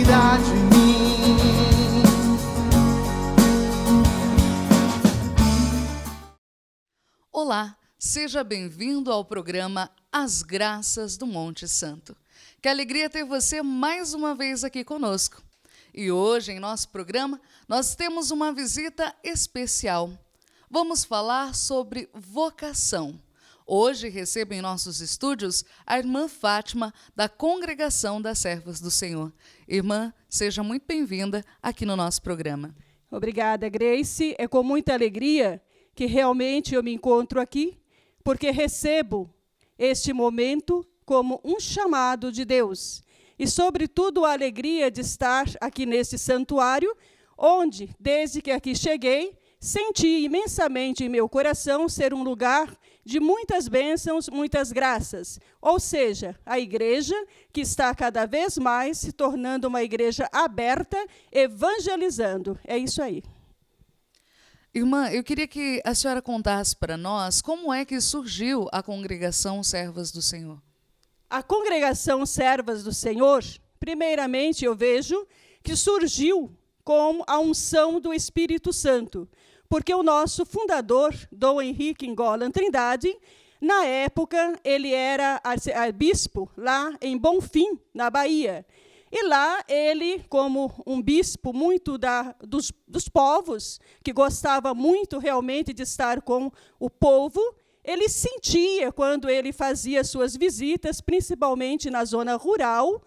cuidar de mim. Olá, seja bem-vindo ao programa As Graças do Monte Santo. Que alegria ter você mais uma vez aqui conosco. E hoje, em nosso programa, nós temos uma visita especial. Vamos falar sobre vocação. Hoje recebo em nossos estúdios a irmã Fátima, da Congregação das Servas do Senhor. Irmã, seja muito bem-vinda aqui no nosso programa. Obrigada, Grace. É com muita alegria que realmente eu me encontro aqui, porque recebo este momento como um chamado de Deus. E, sobretudo, a alegria de estar aqui nesse santuário, onde, desde que aqui cheguei, senti imensamente em meu coração ser um lugar de muitas bênçãos, muitas graças. Ou seja, a igreja que está cada vez mais se tornando uma igreja aberta, evangelizando. É isso aí. Irmã, eu queria que a senhora contasse para nós como é que surgiu a Congregação Servas do Senhor. A Congregação Servas do Senhor, primeiramente eu vejo que surgiu com a unção do Espírito Santo, porque o nosso fundador, Dom Henrique Ngolan Trindade, na época ele era bispo lá em Bonfim, na Bahia. E lá ele, como um bispo muito dos povos, que gostava muito realmente de estar com o povo, ele sentia, quando ele fazia suas visitas, principalmente na zona rural,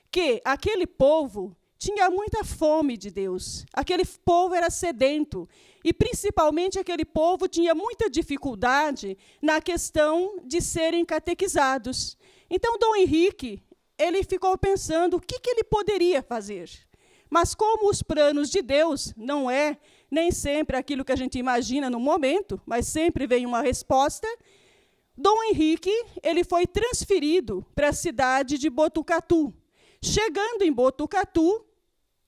que aquele povo tinha muita fome de Deus. Aquele povo era sedento. E, principalmente, aquele povo tinha muita dificuldade na questão de serem catequizados. Então, Dom Henrique, ele ficou pensando o que ele poderia fazer. Mas, como os planos de Deus não é nem sempre aquilo que a gente imagina no momento, mas sempre vem uma resposta, Dom Henrique ele foi transferido para a cidade de Botucatu. Chegando em Botucatu,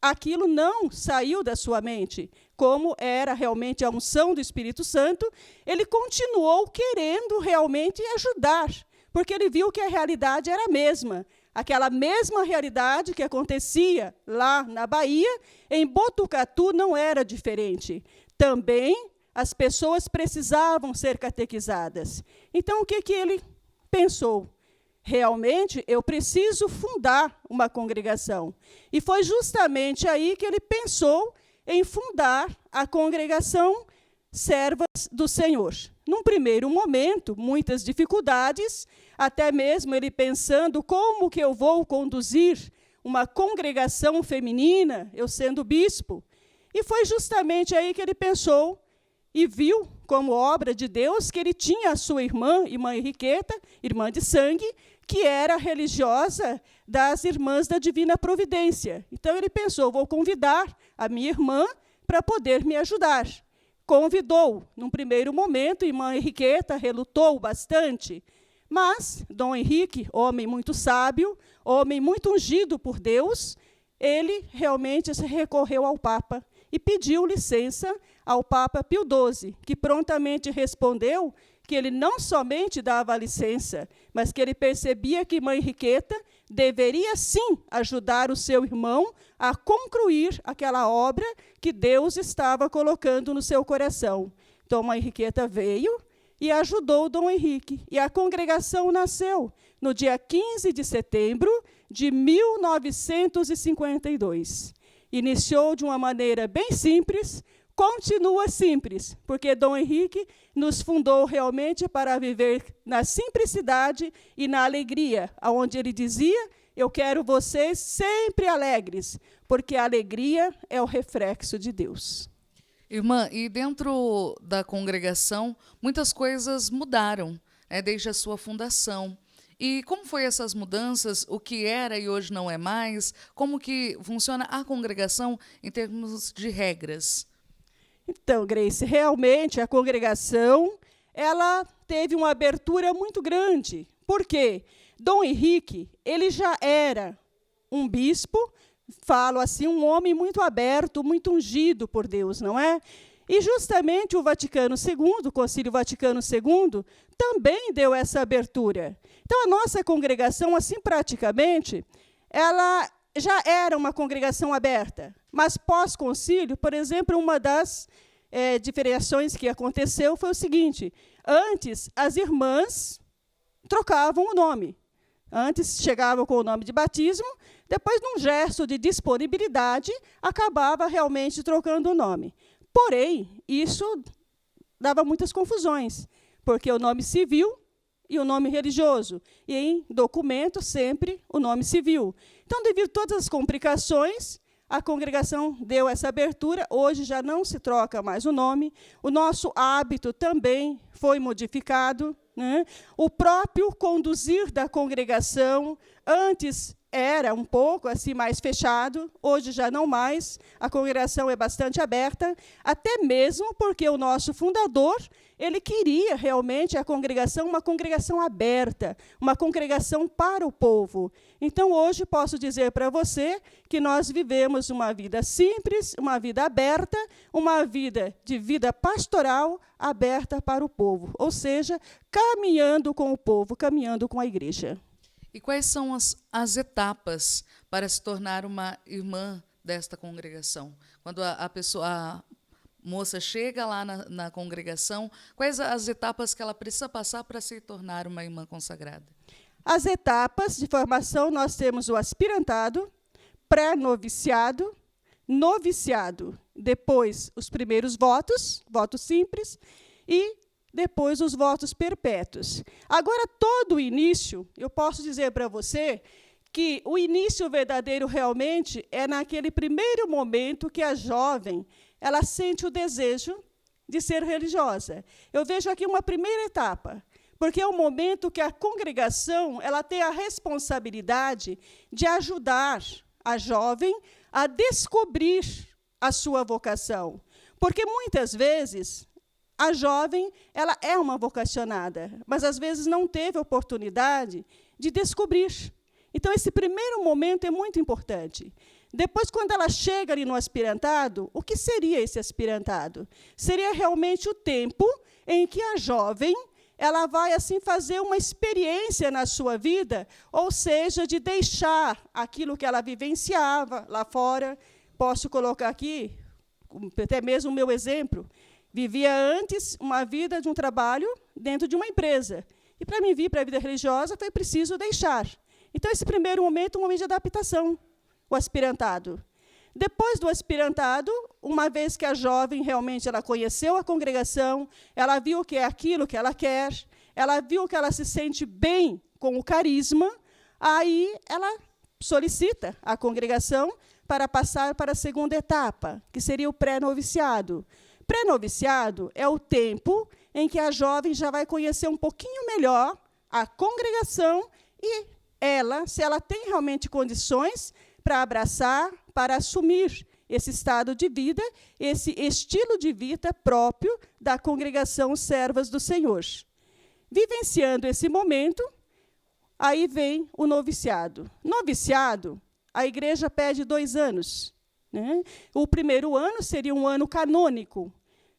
aquilo não saiu da sua mente. Como era realmente a unção do Espírito Santo, ele continuou querendo realmente ajudar, porque ele viu que a realidade era a mesma. Aquela mesma realidade que acontecia lá na Bahia, em Botucatu não era diferente. Também as pessoas precisavam ser catequizadas. Então, o que ele pensou? Realmente, eu preciso fundar uma congregação. E foi justamente aí que ele pensou em fundar a Congregação Servas do Senhor. Num primeiro momento, muitas dificuldades, até mesmo ele pensando como que eu vou conduzir uma congregação feminina, eu sendo bispo. E foi justamente aí que ele pensou e viu, como obra de Deus, que ele tinha a sua irmã Henriqueta, irmã de sangue, que era religiosa das Irmãs da Divina Providência. Então ele pensou, vou convidar a minha irmã para poder me ajudar. Convidou, num primeiro momento, irmã Henriqueta relutou bastante, mas Dom Henrique, homem muito sábio, homem muito ungido por Deus, ele realmente se recorreu ao Papa e pediu licença ao Papa Pio XII, que prontamente respondeu que ele não somente dava a licença, mas que ele percebia que irmã Henriqueta deveria sim ajudar o seu irmão a concluir aquela obra que Deus estava colocando no seu coração. Então, irmã Henriqueta veio e ajudou Dom Henrique. E a congregação nasceu no dia 15 de setembro de 1952. Iniciou de uma maneira bem simples, continua simples, porque Dom Henrique nos fundou realmente para viver na simplicidade e na alegria, onde ele dizia, eu quero vocês sempre alegres, porque a alegria é o reflexo de Deus. Irmã, e dentro da congregação, muitas coisas mudaram, desde a sua fundação. E como foi essas mudanças, o que era e hoje não é mais? Como que funciona a congregação em termos de regras? Então, Grace, realmente a congregação ela teve uma abertura muito grande. Por quê? Dom Henrique, ele já era um bispo, falo assim, um homem muito aberto, muito ungido por Deus, não é? E justamente o Vaticano II, o Concílio Vaticano II, também deu essa abertura. Então, a nossa congregação, assim, praticamente, ela já era uma congregação aberta, mas pós-concílio, por exemplo, uma das diferenciações que aconteceu foi o seguinte: antes, as irmãs trocavam o nome. Antes, chegavam com o nome de batismo, depois, num gesto de disponibilidade, acabava realmente trocando o nome. Porém, isso dava muitas confusões, porque o nome civil e o nome religioso, e em documento, sempre o nome civil. Então, devido a todas as complicações, a congregação deu essa abertura. Hoje já não se troca mais o nome. O nosso hábito também foi modificado, né? O próprio conduzir da congregação, antes era um pouco assim mais fechado, hoje já não mais. A congregação é bastante aberta, até mesmo porque o nosso fundador, ele queria realmente a congregação, uma congregação aberta, uma congregação para o povo. Então, hoje, posso dizer para você que nós vivemos uma vida simples, uma vida aberta, uma vida de vida pastoral aberta para o povo, ou seja, caminhando com o povo, caminhando com a igreja. E quais são as etapas para se tornar uma irmã desta congregação? Quando a moça chega lá na congregação, quais as etapas que ela precisa passar para se tornar uma irmã consagrada? As etapas de formação, nós temos o aspirantado, pré-noviciado, noviciado, depois os primeiros votos simples, e depois os votos perpétuos. Agora, todo o início, eu posso dizer para você que o início verdadeiro realmente é naquele primeiro momento que a jovem ela sente o desejo de ser religiosa. Eu vejo aqui uma primeira etapa, porque é o momento que a congregação ela tem a responsabilidade de ajudar a jovem a descobrir a sua vocação. Porque, muitas vezes, a jovem ela é uma vocacionada, mas, às vezes, não teve oportunidade de descobrir. Então, esse primeiro momento é muito importante. Depois, quando ela chega ali no aspirantado, o que seria esse aspirantado? Seria realmente o tempo em que a jovem ela vai assim fazer uma experiência na sua vida, ou seja, de deixar aquilo que ela vivenciava lá fora. Posso colocar aqui, até mesmo o meu exemplo. Vivia antes uma vida de um trabalho dentro de uma empresa. E para mim vir para a vida religiosa foi preciso deixar. Então, esse primeiro momento é um momento de adaptação, o aspirantado. Depois do aspirantado, uma vez que a jovem realmente ela conheceu a congregação, ela viu que é aquilo que ela quer, ela viu que ela se sente bem com o carisma, aí ela solicita a congregação para passar para a segunda etapa, que seria o pré-noviciado. Pré-noviciado é o tempo em que a jovem já vai conhecer um pouquinho melhor a congregação e ela, se ela tem realmente condições para abraçar, para assumir esse estado de vida, esse estilo de vida próprio da congregação Servas do Senhor. Vivenciando esse momento, aí vem o noviciado. Noviciado, a igreja pede 2 anos. Né? O primeiro ano seria um ano canônico.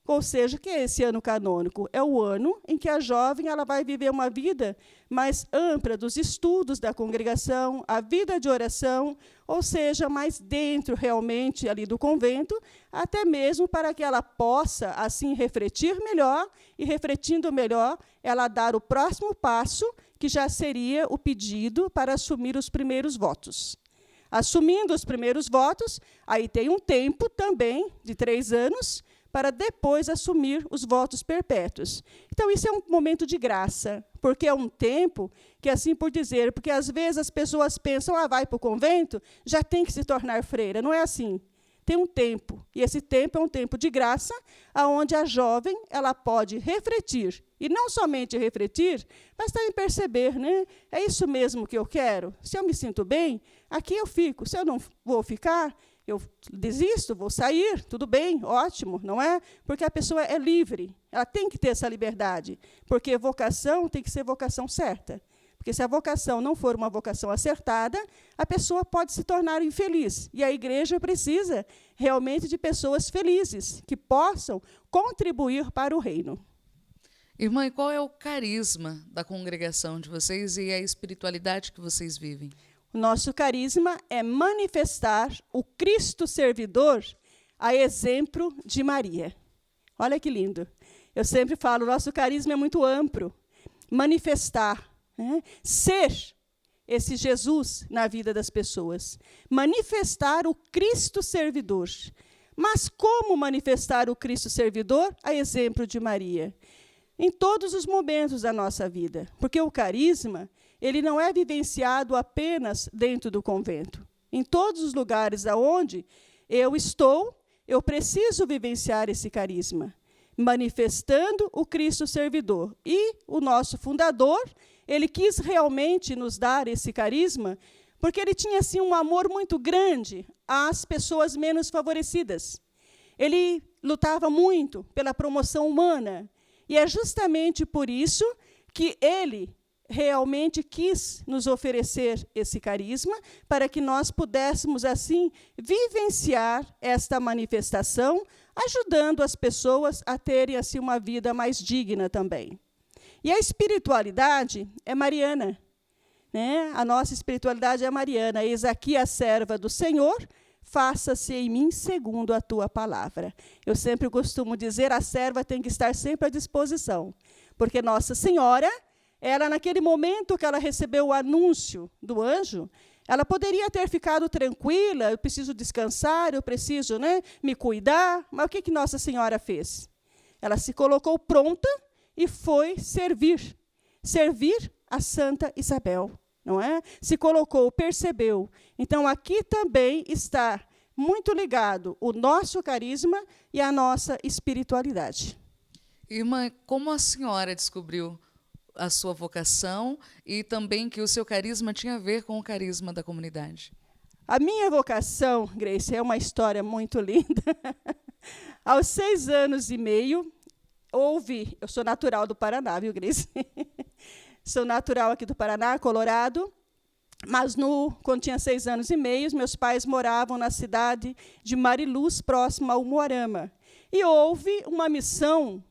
Ou seja, o que é esse ano canônico? É o ano em que a jovem ela vai viver uma vida mais ampla dos estudos da congregação, a vida de oração, ou seja, mais dentro realmente ali do convento, até mesmo para que ela possa assim refletir melhor e, refletindo melhor, ela dar o próximo passo, que já seria o pedido para assumir os primeiros votos. Assumindo os primeiros votos, aí tem um tempo também de 3 anos, para depois assumir os votos perpétuos. Então, isso é um momento de graça, porque é um tempo que, assim por dizer, porque às vezes as pessoas pensam, vai para o convento, já tem que se tornar freira. Não é assim. Tem um tempo, e esse tempo é um tempo de graça, onde a jovem ela pode refletir, e não somente refletir, mas também perceber, né? É isso mesmo que eu quero? Se eu me sinto bem, aqui eu fico. Se eu não vou ficar, eu desisto, vou sair, tudo bem, ótimo, não é? Porque a pessoa é livre, ela tem que ter essa liberdade, porque vocação tem que ser vocação certa. Porque se a vocação não for uma vocação acertada, a pessoa pode se tornar infeliz. E a igreja precisa realmente de pessoas felizes, que possam contribuir para o reino. Irmã, e qual é o carisma da congregação de vocês e a espiritualidade que vocês vivem? O nosso carisma é manifestar o Cristo servidor a exemplo de Maria. Olha que lindo. Eu sempre falo, o nosso carisma é muito amplo. Manifestar, né? Ser esse Jesus na vida das pessoas. Manifestar o Cristo servidor. Mas como manifestar o Cristo servidor? A exemplo de Maria. Em todos os momentos da nossa vida. Porque o carisma, ele não é vivenciado apenas dentro do convento. Em todos os lugares aonde eu estou, eu preciso vivenciar esse carisma. Manifestando o Cristo servidor. E o nosso fundador, ele quis realmente nos dar esse carisma, porque ele tinha assim, um amor muito grande às pessoas menos favorecidas. Ele lutava muito pela promoção humana, e é justamente por isso que ele realmente quis nos oferecer esse carisma, para que nós pudéssemos, assim, vivenciar esta manifestação, ajudando as pessoas a terem assim, uma vida mais digna também. E a espiritualidade é mariana. Né? A nossa espiritualidade é mariana. Eis aqui a serva do Senhor, faça-se em mim segundo a tua palavra. Eu sempre costumo dizer, a serva tem que estar sempre à disposição, porque Nossa Senhora, ela naquele momento que ela recebeu o anúncio do anjo, ela poderia ter ficado tranquila, eu preciso descansar, eu preciso, né, me cuidar, mas o que Nossa Senhora fez? Ela se colocou pronta e foi servir a Santa Isabel. Não é? Se colocou, percebeu. Então, aqui também está muito ligado o nosso carisma e a nossa espiritualidade. Irmã, como a senhora descobriu a sua vocação e também que o seu carisma tinha a ver com o carisma da comunidade? A minha vocação, Grace, é uma história muito linda. Aos 6 anos e meio, eu sou natural do Paraná, viu, Grace? Sou natural aqui do Paraná, Colorado, mas quando tinha 6 anos e meio, meus pais moravam na cidade de Mariluz, próximo a Umuarama. E houve uma missão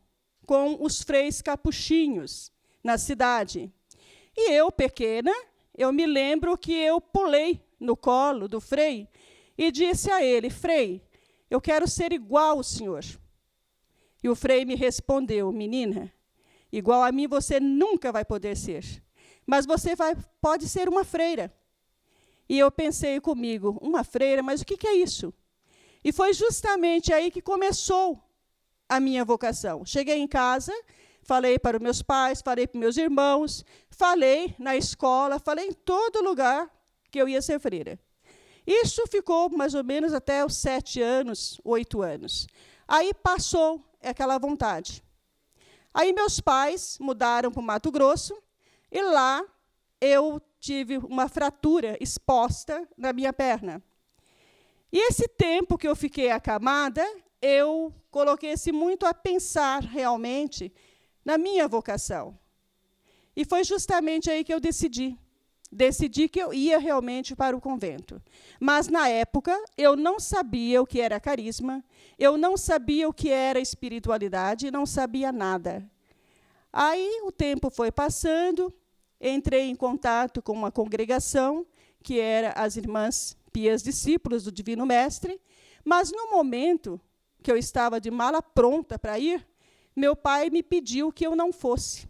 com os freis capuchinhos na cidade. E eu, pequena, eu me lembro que eu pulei no colo do frei e disse a ele, Frei, eu quero ser igual ao senhor. E o frei me respondeu, menina, igual a mim você nunca vai poder ser, mas você pode ser uma freira. E eu pensei comigo, uma freira, mas o que é isso? E foi justamente aí que começou a minha vocação. Cheguei em casa, falei para os meus pais, falei para os meus irmãos, falei na escola, falei em todo lugar que eu ia ser freira. Isso ficou mais ou menos até os 7 anos, 8 anos. Aí passou aquela vontade. Aí meus pais mudaram para o Mato Grosso, e lá eu tive uma fratura exposta na minha perna. E esse tempo que eu fiquei acamada, eu coloquei-se muito a pensar realmente na minha vocação. E foi justamente aí que eu decidi que eu ia realmente para o convento. Mas, na época, eu não sabia o que era carisma, eu não sabia o que era espiritualidade, não sabia nada. Aí, o tempo foi passando, entrei em contato com uma congregação, que era as Irmãs Pias Discípulos do Divino Mestre, mas, no momento que eu estava de mala pronta para ir, meu pai me pediu que eu não fosse,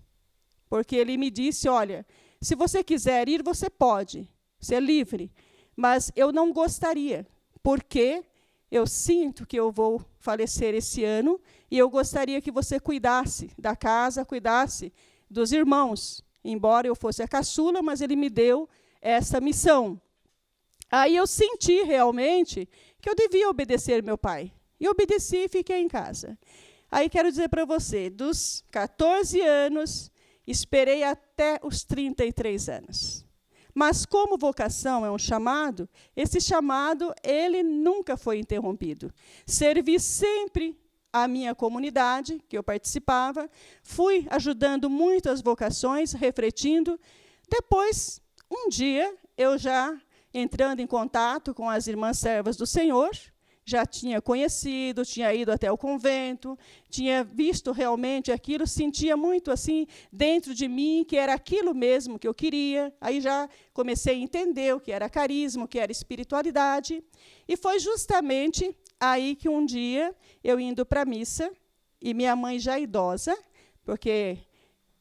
porque ele me disse, olha, se você quiser ir, você pode, você é livre, mas eu não gostaria, porque eu sinto que eu vou falecer esse ano e eu gostaria que você cuidasse da casa, cuidasse dos irmãos, embora eu fosse a caçula, mas ele me deu essa missão. Aí eu senti realmente que eu devia obedecer meu pai, e obedeci e fiquei em casa. Aí quero dizer para você, dos 14 anos, esperei até os 33 anos. Mas como vocação é um chamado, esse chamado ele nunca foi interrompido. Servi sempre a minha comunidade, que eu participava, fui ajudando muito as vocações, refletindo. Depois, um dia, eu já entrando em contato com as irmãs servas do Senhor, já tinha conhecido, tinha ido até o convento, tinha visto realmente aquilo, sentia muito assim dentro de mim que era aquilo mesmo que eu queria. Aí já comecei a entender o que era carisma, o que era espiritualidade. E foi justamente aí que um dia, eu indo para a missa, e minha mãe já idosa, porque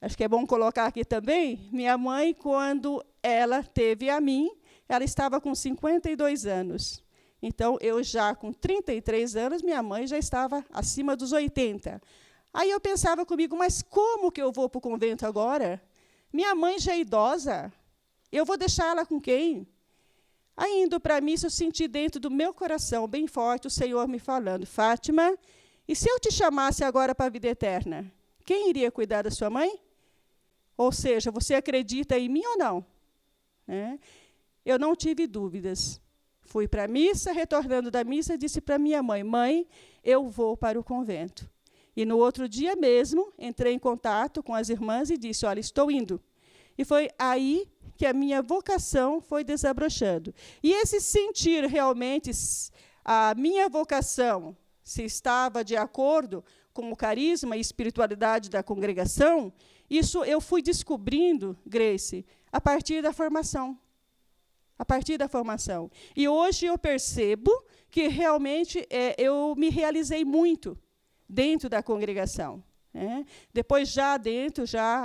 acho que é bom colocar aqui também, minha mãe, quando ela teve a mim, ela estava com 52 anos. Então, eu já com 33 anos, minha mãe já estava acima dos 80. Aí eu pensava comigo, mas como que eu vou para o convento agora? Minha mãe já é idosa, eu vou deixar ela com quem? Aí, indo para a missa, eu senti dentro do meu coração, bem forte, o Senhor me falando, Fátima, e se eu te chamasse agora para a vida eterna, quem iria cuidar da sua mãe? Ou seja, você acredita em mim ou não? Eu não tive dúvidas. Fui para a missa, retornando da missa, disse para minha mãe, mãe, eu vou para o convento. E no outro dia mesmo, entrei em contato com as irmãs e disse, olha, estou indo. E foi aí que a minha vocação foi desabrochando. E esse sentir realmente a minha vocação, se estava de acordo com o carisma e espiritualidade da congregação, isso eu fui descobrindo, Grace, a partir da formação. A partir da formação. E hoje eu percebo que realmente eu me realizei muito dentro da congregação. Depois, já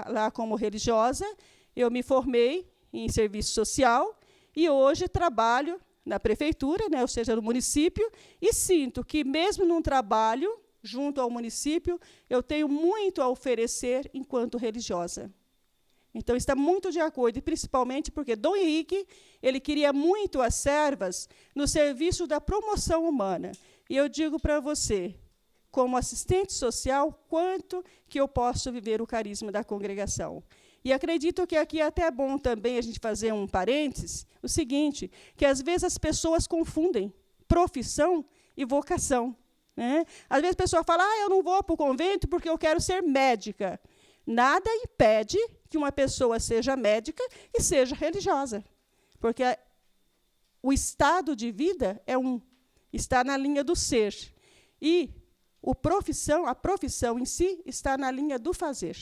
lá como religiosa, eu me formei em serviço social e hoje trabalho na prefeitura, ou seja, no município, e sinto que, mesmo num trabalho junto ao município, eu tenho muito a oferecer enquanto religiosa. Então, está muito de acordo, e principalmente porque Dom Henrique ele queria muito as servas no serviço da promoção humana. E eu digo para você, como assistente social, quanto que eu posso viver o carisma da congregação. E acredito que aqui é até bom também a gente fazer um parênteses, o seguinte, que às vezes as pessoas confundem profissão e vocação. Às vezes a pessoa fala, eu não vou para o convento porque eu quero ser médica. Nada impede que uma pessoa seja médica e seja religiosa. Porque o estado de vida está na linha do ser. E a profissão em si está na linha do fazer.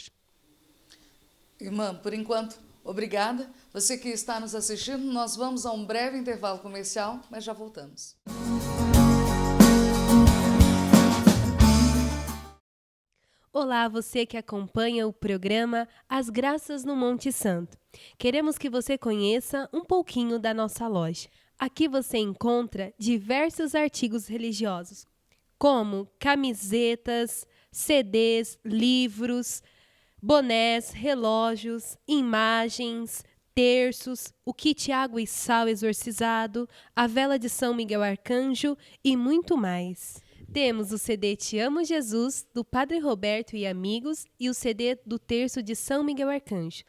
Irmã, por enquanto, obrigada. Você que está nos assistindo, nós vamos a um breve intervalo comercial, mas já voltamos. Olá, você que acompanha o programa As Graças no Monte Santo. Queremos que você conheça um pouquinho da nossa loja. Aqui você encontra diversos artigos religiosos, como camisetas, CDs, livros, bonés, relógios, imagens, terços, o kit água e sal exorcizado, a vela de São Miguel Arcanjo e muito mais. Temos o CD Te Amo Jesus, do Padre Roberto e Amigos, e o CD do Terço de São Miguel Arcanjo.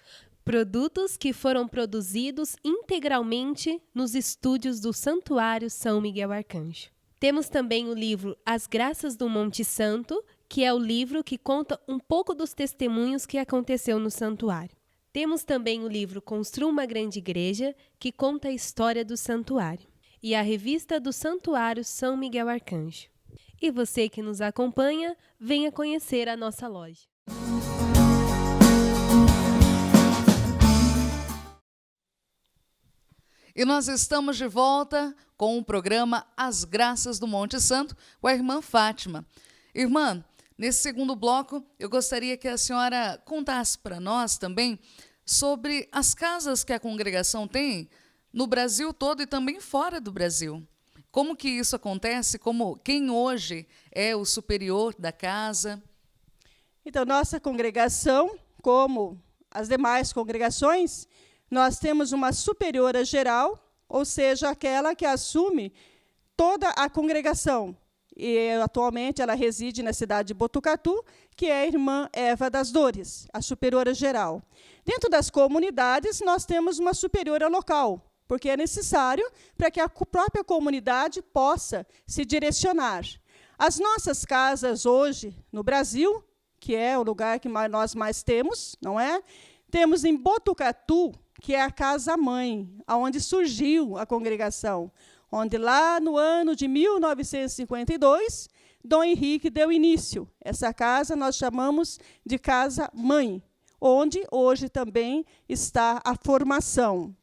Produtos que foram produzidos integralmente nos estúdios do Santuário São Miguel Arcanjo. Temos também o livro As Graças do Monte Santo, que é o livro que conta um pouco dos testemunhos que aconteceu no santuário. Temos também o livro Construa uma Grande Igreja, que conta a história do santuário. E a revista do Santuário São Miguel Arcanjo. E você que nos acompanha, venha conhecer a nossa loja. E nós estamos de volta com o programa As Graças do Monte Santo, com a irmã Fátima. Irmã, nesse segundo bloco, eu gostaria que a senhora contasse para nós também sobre as casas que a congregação tem no Brasil todo e também fora do Brasil. Como que isso acontece? Quem hoje é o superior da casa? Então, nossa congregação, como as demais congregações, nós temos uma superiora geral, ou seja, aquela que assume toda a congregação. E, atualmente, ela reside na cidade de Botucatu, que é a irmã Eva das Dores, a superiora geral. Dentro das comunidades, nós temos uma superiora local, porque é necessário para que a própria comunidade possa se direcionar. As nossas casas hoje, no Brasil, que é o lugar que nós mais temos, não é? Temos em Botucatu, que é a casa-mãe, onde surgiu a congregação. onde lá no ano de 1952, Dom Henrique deu início. Essa casa nós chamamos de Casa Mãe, onde hoje também está a formação.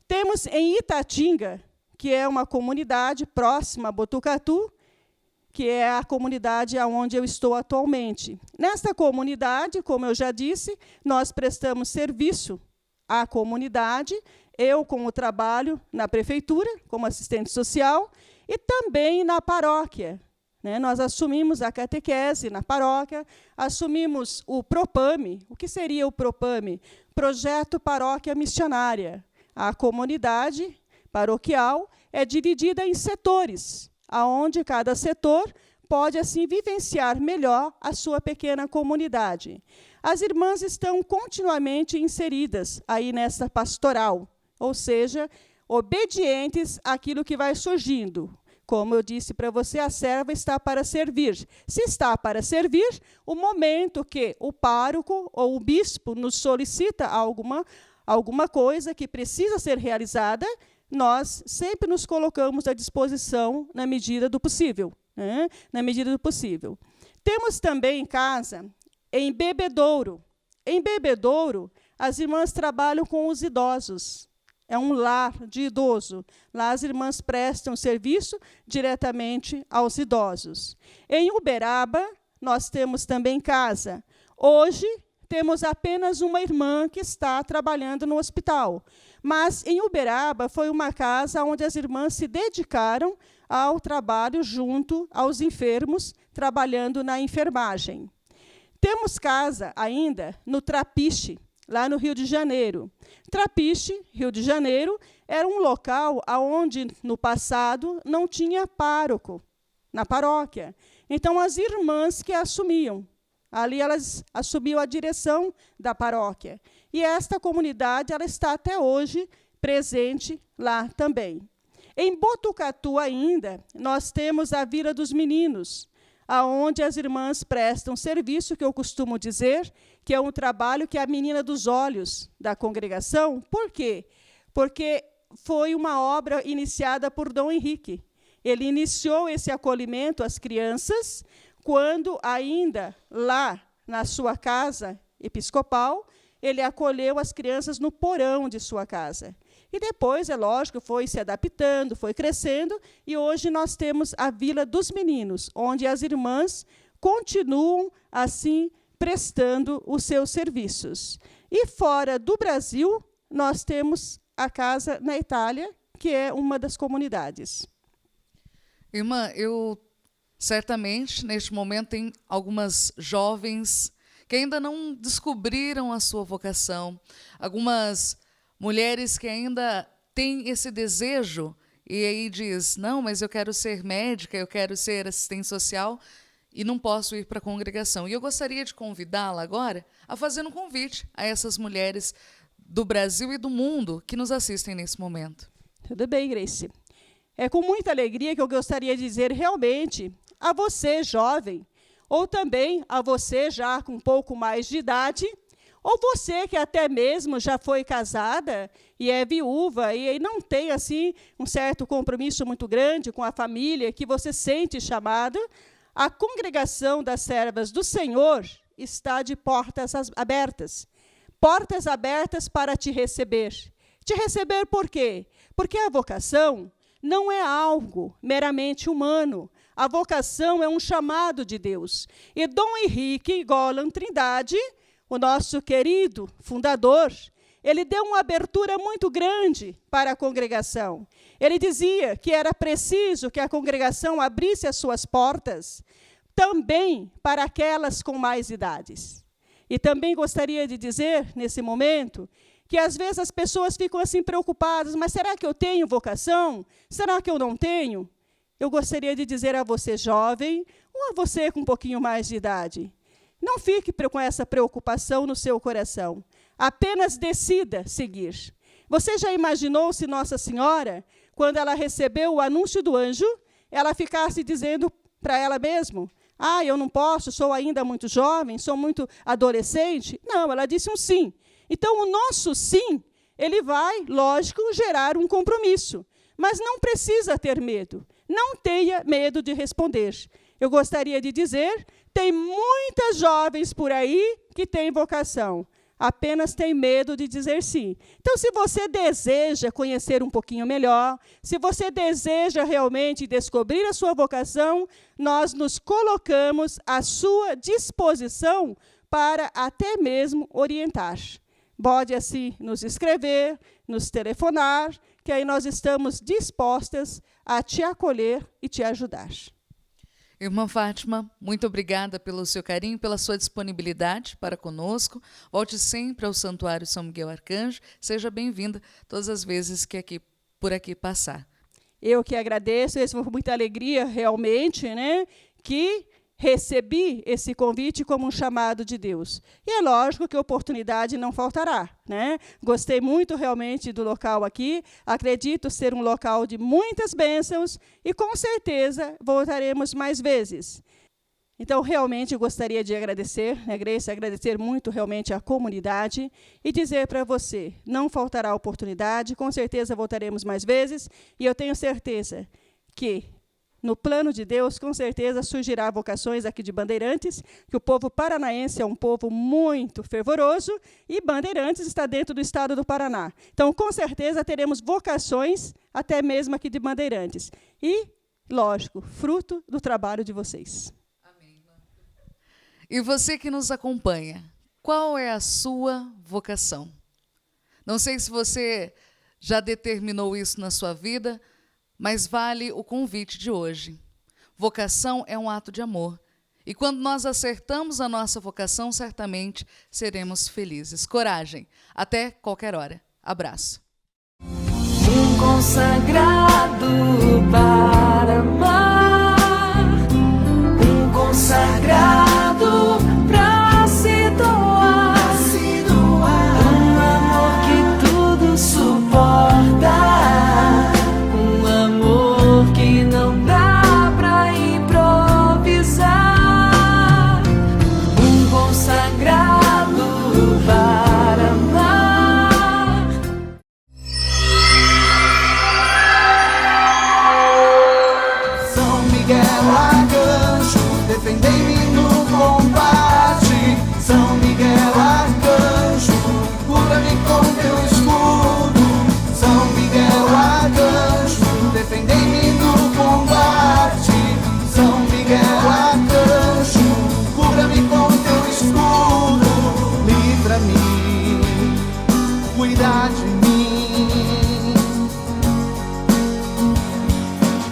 Temos em Itatinga, que é uma comunidade próxima a Botucatu, que é a comunidade onde eu estou atualmente. Nesta comunidade, como eu já disse, nós prestamos serviço à comunidade, eu com o trabalho na prefeitura, como assistente social, e também na paróquia. Nós assumimos a catequese na paróquia, assumimos o PROPAME. O que seria o PROPAME? Projeto Paróquia Missionária. A comunidade paroquial é dividida em setores, onde cada setor pode, assim, vivenciar melhor a sua pequena comunidade. As irmãs estão continuamente inseridas aí nessa pastoral, ou seja, obedientes àquilo que vai surgindo. Como eu disse para você, a serva está para servir. Se está para servir, o momento que o pároco ou o bispo nos solicita alguma coisa que precisa ser realizada, nós sempre nos colocamos à disposição na medida do possível. Na medida do possível. Temos também em casa, em Bebedouro. Em Bebedouro, as irmãs trabalham com os idosos. É um lar de idoso. Lá as irmãs prestam serviço diretamente aos idosos. Em Uberaba, nós temos também casa. Hoje, temos apenas uma irmã que está trabalhando no hospital. Mas, em Uberaba, foi uma casa onde as irmãs se dedicaram ao trabalho junto aos enfermos, trabalhando na enfermagem. Temos casa ainda no Trapiche, lá no Rio de Janeiro. Trapiche, Rio de Janeiro, era um local onde, no passado, não tinha pároco na paróquia. Então, as irmãs que assumiam. Ali elas assumiam a direção da paróquia. E esta comunidade ela está até hoje presente lá também. Em Botucatu ainda, nós temos a Vila dos Meninos, aonde as irmãs prestam serviço, que eu costumo dizer, que é um trabalho que é a menina dos olhos da congregação. Por quê? Porque foi uma obra iniciada por Dom Henrique. Ele iniciou esse acolhimento às crianças, quando ainda lá na sua casa episcopal, ele acolheu as crianças no porão de sua casa. E depois, é lógico, foi se adaptando, foi crescendo, e hoje nós temos a Vila dos Meninos, onde as irmãs continuam, assim, prestando os seus serviços. E fora do Brasil, nós temos a casa na Itália, que é uma das comunidades. Irmã, eu certamente, neste momento, tem algumas jovens que ainda não descobriram a sua vocação, algumas mulheres que ainda têm esse desejo e aí diz, não, mas eu quero ser médica, eu quero ser assistente social e não posso ir para a congregação. E eu gostaria de convidá-la agora a fazer um convite a essas mulheres do Brasil e do mundo que nos assistem nesse momento. Tudo bem, Grace. É com muita alegria que eu gostaria de dizer realmente a você, jovem, ou também a você já com um pouco mais de idade, ou você que até mesmo já foi casada e é viúva e não tem assim um certo compromisso muito grande com a família, que você sente chamada, a congregação das servas do Senhor está de portas abertas. Portas abertas para te receber. Te receber por quê? Porque a vocação não é algo meramente humano. A vocação é um chamado de Deus. E Dom Henrique Golan Trindade, o nosso querido fundador, ele deu uma abertura muito grande para a congregação. Ele dizia que era preciso que a congregação abrisse as suas portas também para aquelas com mais idades. E também gostaria de dizer, nesse momento, que às vezes as pessoas ficam assim preocupadas, mas será que eu tenho vocação? Será que eu não tenho? Eu gostaria de dizer a você jovem, ou a você com um pouquinho mais de idade, não fique com essa preocupação no seu coração. Apenas decida seguir. Você já imaginou se Nossa Senhora, quando ela recebeu o anúncio do anjo, ela ficasse dizendo para ela mesma, eu não posso, sou ainda muito jovem, sou muito adolescente? Não, ela disse um sim. Então, o nosso sim, ele vai, lógico, gerar um compromisso. mas não precisa ter medo. Não tenha medo de responder. Eu gostaria de dizer, tem muitas jovens por aí que têm vocação. Apenas tem medo de dizer sim. Então, se você deseja conhecer um pouquinho melhor, se você deseja realmente descobrir a sua vocação, nós nos colocamos à sua disposição para até mesmo orientar. Pode, assim, nos escrever, nos telefonar, que aí nós estamos dispostas a te acolher e te ajudar. Irmã Fátima, muito obrigada pelo seu carinho, pela sua disponibilidade para conosco. Volte sempre ao Santuário São Miguel Arcanjo. Seja bem-vinda todas as vezes que por aqui passar. Eu que agradeço, isso foi muita alegria realmente, né, que recebi esse convite como um chamado de Deus. E é lógico que oportunidade não faltará, né? Gostei muito realmente do local aqui, acredito ser um local de muitas bênçãos e com certeza voltaremos mais vezes. Então, realmente, gostaria de agradecer, né, Grace, agradecer muito realmente à comunidade e dizer para você, não faltará oportunidade, com certeza voltaremos mais vezes e eu tenho certeza que no plano de Deus, com certeza, surgirá vocações aqui de Bandeirantes, que o povo paranaense é um povo muito fervoroso, e Bandeirantes está dentro do estado do Paraná. Então, com certeza, teremos vocações até mesmo aqui de Bandeirantes. E, lógico, fruto do trabalho de vocês. Amém. E você que nos acompanha, qual é a sua vocação? Não sei se você já determinou isso na sua vida, mas vale o convite de hoje. Vocação é um ato de amor. E quando nós acertamos a nossa vocação, certamente seremos felizes. Coragem. Até qualquer hora. Abraço. Um consagrado para amar. Um consagrado para se doar. Um amor que tudo suporta. Defendei-me